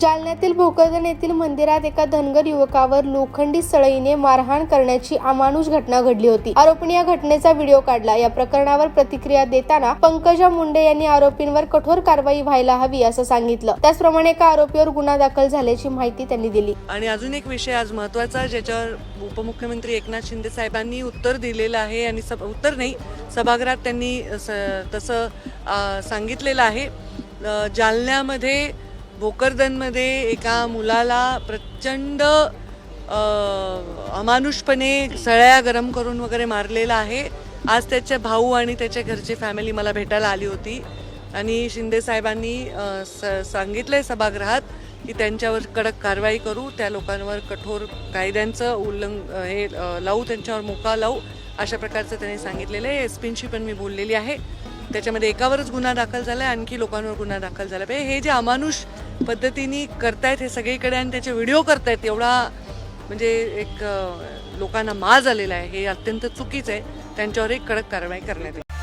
जालन्यातील भोकरदन येथील मंदिरात एका धनगर युवकावर लोखंडी सळईने मारहाण करण्याची अमानुष घटना घडली होती। आरोपीने या घटनेचा व्हिडिओ काढला। या प्रकरणावर प्रतिक्रिया देताना पंकजा मुंडे यांनी आरोपींवर कठोर कारवाई व्हायला हवी असं सांगितलं। त्याचप्रमाणे एका आरोपीवर गुन्हा दाखल झाल्याची माहिती त्यांनी दिली। आणि अजून एक विषय आज महत्त्वाचा, ज्याच्यावर उपमुख्यमंत्री एकनाथ शिंदे साहेबांनी उत्तर दिलेलं आहे आणि उत्तर नाही, सभागृहात त्यांनी तसं सांगितलेलं आहे। जालन्यामध्ये भोकरदनमध्ये एका मुलाला प्रचंड अमानुषपणे सळ्या गरम करून वगैरे मारलेला आहे। आज त्याचे भाऊ आणि त्याच्या घरची फॅमिली मला भेटायला आली होती आणि शिंदे साहेबांनी सांगितलंय सभागृहात की त्यांच्यावर कडक कारवाई करू, त्या लोकांवर कठोर कायद्यांचं हे लावू, त्यांच्यावर मोका लावू, अशा प्रकारचं त्यांनी सांगितलेलं आहे। एसपींशी पण मी बोललेली आहे। त्याच्यामध्ये एकावरच गुन्हा दाखल झाला आहे, आणखी लोकांवर गुन्हा दाखल झाला पाहिजे। हे जे अमानुष पद्धतीने करतायत हे सगळीकडे आणि त्याचे व्हिडिओ करतायत, एवढा म्हणजे एक लोकांना माज आलेला आहे, हे अत्यंत चुकीचं आहे। त्यांच्यावर एक कडक कारवाई करण्यात येईल।